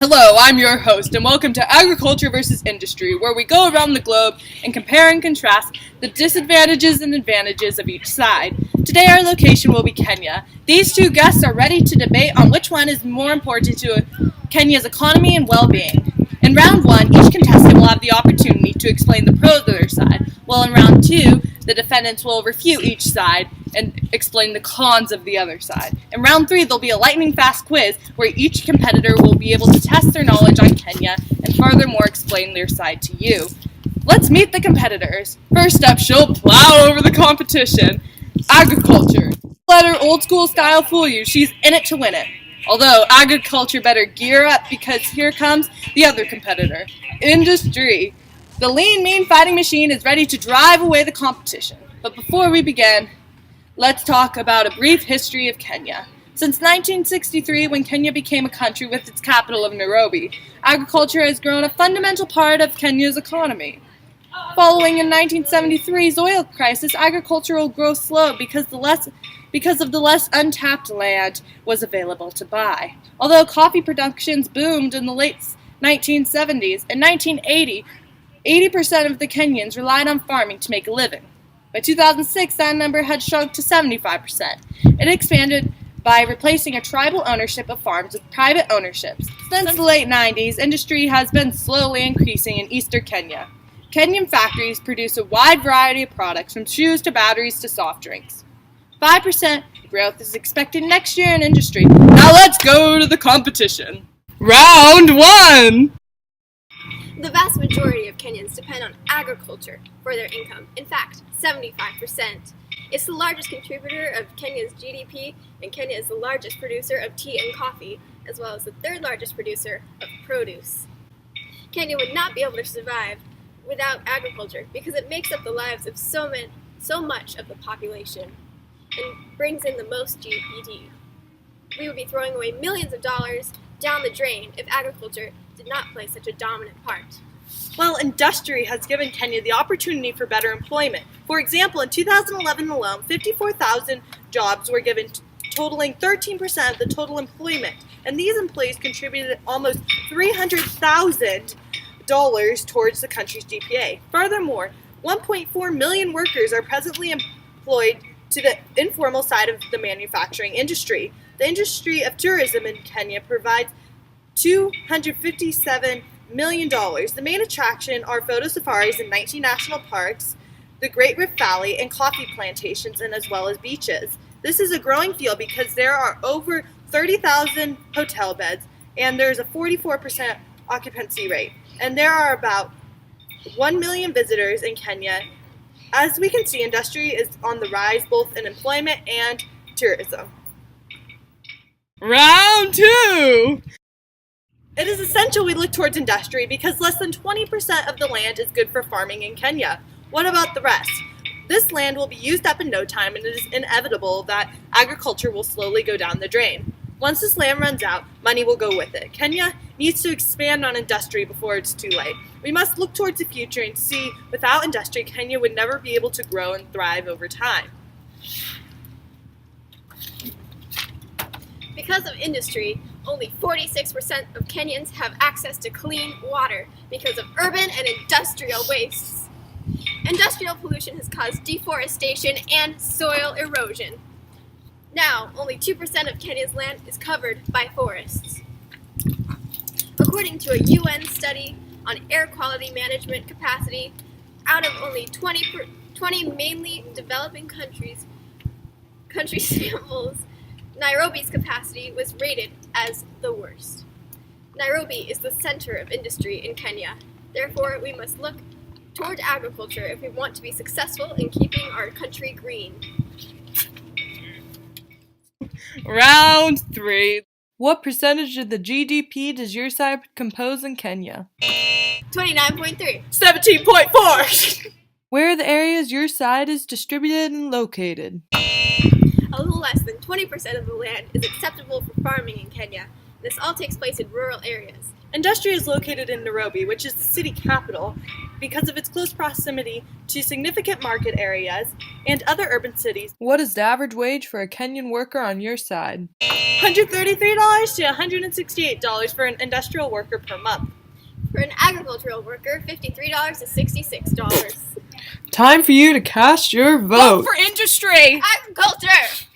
Hello, I'm your host, and welcome to Agriculture versus Industry, where we go around the globe and compare and contrast the disadvantages and advantages of each side. Today our location will be Kenya. These two guests are ready to debate on which one is more important to Kenya's economy and well-being. In round one, each contestant will have the opportunity to explain the pros of their side, while in round two, the defendants will refute each side and explain the cons of the other side. In round three, there'll be a lightning-fast quiz where each competitor will be able to test their knowledge on Kenya and furthermore explain their side to you. Let's meet the competitors. First up, she'll plow over the competition. Agriculture. Let her old-school style fool you. She's in it to win it. Although, agriculture better gear up because here comes the other competitor. Industry. The lean, mean fighting machine is ready to drive away the competition. But before we begin, let's talk about a brief history of Kenya. Since 1963, when Kenya became a country with its capital of Nairobi, agriculture has grown a fundamental part of Kenya's economy. Following in 1973's oil crisis, agricultural growth slowed because of the less untapped land was available to buy. Although coffee productions boomed in the late 1970s, in 1980, 80% of the Kenyans relied on farming to make a living. By 2006, that number had shrunk to 75%. It expanded by replacing a tribal ownership of farms with private ownerships. Since the late 90s, industry has been slowly increasing in eastern Kenya. Kenyan factories produce a wide variety of products, from shoes to batteries to soft drinks. 5% growth is expected next year in industry. Now let's go to the competition. Round one! The vast majority of Kenyans depend on agriculture for their income. In fact, 75%. It's the largest contributor of Kenya's GDP, and Kenya is the largest producer of tea and coffee, as well as the third largest producer of produce. Kenya would not be able to survive without agriculture because it makes up the lives of so much of the population and brings in the most GDP. We would be throwing away millions of dollars down the drain if agriculture did not play such a dominant part. Well, industry has given Kenya the opportunity for better employment. For example, in 2011 alone, 54,000 jobs were given, totaling 13% of the total employment, and these employees contributed almost $300,000 towards the country's GPA. Furthermore, 1.4 million workers are presently employed to the informal side of the manufacturing industry. The industry of tourism in Kenya provides $257 million. The main attraction are photo safaris in 19 national parks, the Great Rift Valley, and coffee plantations, and as well as beaches. This is a growing field because there are over 30,000 hotel beds, and there's a 44% occupancy rate. And there are about 1 million visitors in Kenya. As we can see, industry is on the rise both in employment and tourism. Round two! It is essential we look towards industry because less than 20% of the land is good for farming in Kenya. What about the rest? This land will be used up in no time, and it is inevitable that agriculture will slowly go down the drain. Once this land runs out, money will go with it. Kenya needs to expand on industry before it's too late. We must look towards the future and see without industry, Kenya would never be able to grow and thrive over time. Because of industry, only 46% of Kenyans have access to clean water because of urban and industrial wastes. Industrial pollution has caused deforestation and soil erosion. Now, only 2% of Kenya's land is covered by forests. According to a UN study on air quality management capacity, out of only 20 mainly developing countries samples, Nairobi's capacity was rated as the worst. Nairobi is the center of industry in Kenya. Therefore, we must look toward agriculture if we want to be successful in keeping our country green. Round three. What percentage of the GDP does your side compose in Kenya? 29.3. 17.4. Where are the areas your side is distributed and located? A little less than 20% of the land is acceptable for farming in Kenya. This all takes place in rural areas. Industry is located in Nairobi, which is the city capital, because of its close proximity to significant market areas and other urban cities. What is the average wage for a Kenyan worker on your side? $133 to $168 for an industrial worker per month. For an agricultural worker, $53 to $66. Time for you to cast your vote. Vote for industry! Agriculture!